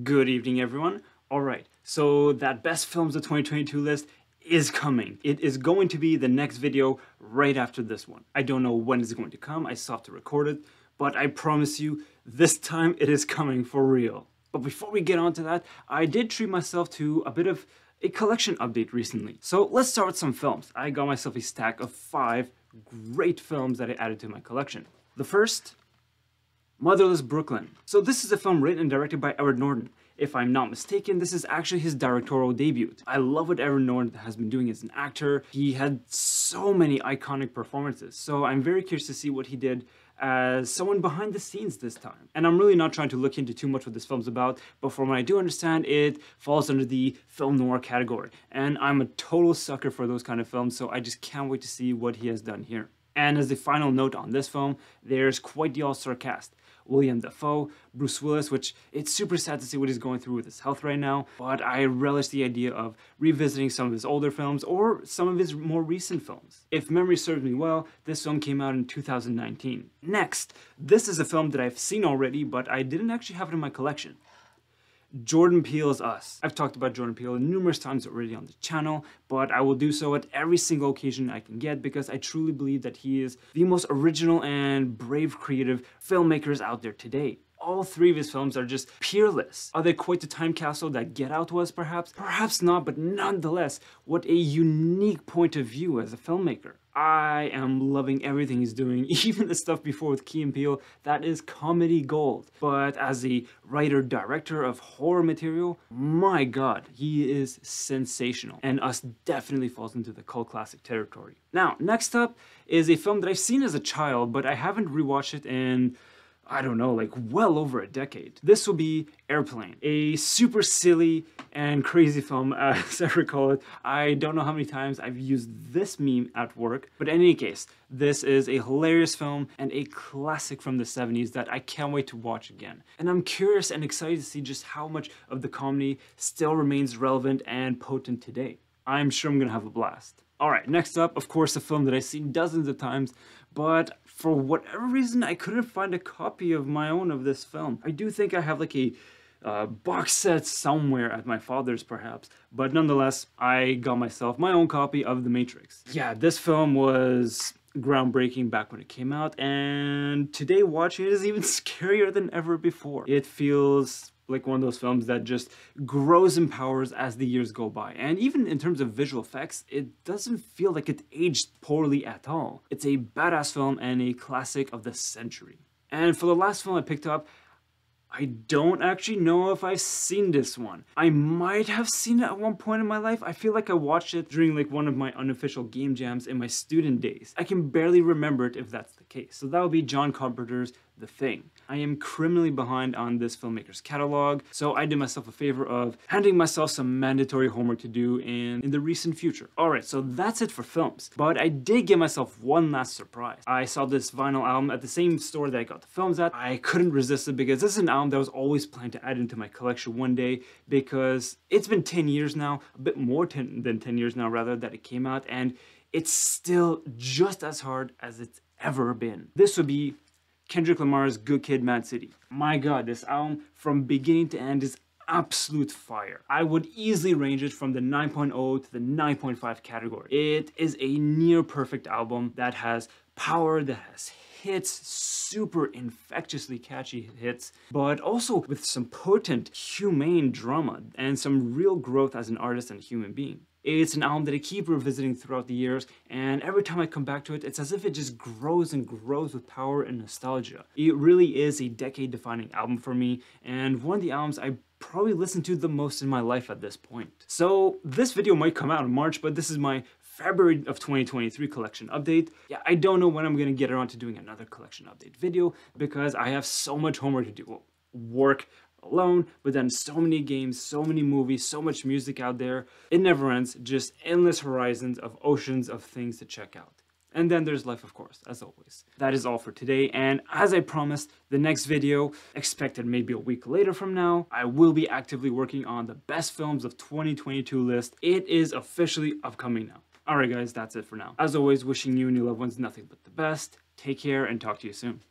Good evening, everyone. All right, so that best films of 2022 list is coming. It is going to be the next video right after this one. I don't know when it's going to come. I still have to record it, but I promise you, this time it is coming for real. But before we get on to that, I did treat myself to a bit of a collection update recently. So let's start with some films. I got myself a stack of 5 great films that I added to my collection. The first, Motherless Brooklyn. So this is a film written and directed by Edward Norton. If I'm not mistaken, this is actually his directorial debut. I love what Edward Norton has been doing as an actor. He had so many iconic performances, so I'm very curious to see what he did as someone behind the scenes this time. And I'm really not trying to look into too much what this film's about, but from what I do understand, it falls under the film noir category. And I'm a total sucker for those kind of films, so I just can't wait to see what he has done here. And as the final note on this film, there's quite the all-star cast. William Dafoe, Bruce Willis, which it's super sad to see what he's going through with his health right now, but I relish the idea of revisiting some of his older films or some of his more recent films. If memory serves me well, this film came out in 2019. Next, this is a film that I've seen already, but I didn't actually have it in my collection. Jordan Peele's Us. I've talked about Jordan Peele numerous times already on the channel, but I will do so at every single occasion I can get because I truly believe that he is the most original and brave creative filmmakers out there today. All 3 of his films are just peerless. Are they quite the time capsule that Get Out was, perhaps? Perhaps not, but nonetheless, what a unique point of view as a filmmaker. I am loving everything he's doing, even the stuff before with Key and Peele, that is comedy gold. But as a writer-director of horror material, my god, he is sensational. And Us definitely falls into the cult classic territory. Now, next up is a film that I've seen as a child, but I haven't rewatched it in, I don't know, like well over a decade. This will be Airplane, a super silly and crazy film as I recall it. I don't know how many times I've used this meme at work, but in any case, this is a hilarious film and a classic from the 70s that I can't wait to watch again. And I'm curious and excited to see just how much of the comedy still remains relevant and potent today. I'm sure I'm gonna have a blast. Alright, next up, of course, a film that I've seen dozens of times, but for whatever reason, I couldn't find a copy of my own of this film. I do think I have like a box set somewhere at my father's perhaps, but nonetheless, I got myself my own copy of The Matrix. Yeah, this film was groundbreaking back when it came out, and today watching it is even scarier than ever before. It feels like one of those films that just grows in powers as the years go by. And even in terms of visual effects, it doesn't feel like it aged poorly at all. It's a badass film and a classic of the century. And for the last film I picked up, I don't actually know if I've seen this one. I might have seen it at one point in my life. I feel like I watched it during like one of my unofficial game jams in my student days. I can barely remember it if that's the case. So that would be John Carpenter's The Thing. I am criminally behind on this filmmaker's catalog, so I did myself a favor of handing myself some mandatory homework to do in the recent future. Alright, so that's it for films. But I did give myself one last surprise. I saw this vinyl album at the same store that I got the films at. I couldn't resist it because this is an album that I was always planning to add into my collection one day because it's been 10 years now, a bit more than 10 years now rather, that it came out, and it's still just as hard as it's ever been. This would be Kendrick Lamar's Good Kid, Mad City. My god, this album from beginning to end is absolute fire. I would easily range it from the 9.0 to the 9.5 category. It is a near perfect album that has power, that has hits, super infectiously catchy hits, but also with some potent, humane drama and some real growth as an artist and a human being. It's an album that I keep revisiting throughout the years, and every time I come back to it, it's as if it just grows and grows with power and nostalgia. It really is a decade-defining album for me, and one of the albums I probably listened to the most in my life at this point. So this video might come out in March, but this is my February of 2023 collection update. Yeah, I don't know when I'm gonna get around to doing another collection update video because I have so much homework to do. Well, work alone, but then so many games, so many movies, so much music out there. It never ends, just endless horizons of oceans of things to check out. And then there's life, of course, as always. That is all for today, and as I promised, the next video, expected maybe a week later from now, I will be actively working on the best films of 2022 list. It is officially upcoming now. Alright guys, that's it for now. As always, wishing you and your loved ones nothing but the best. Take care and talk to you soon.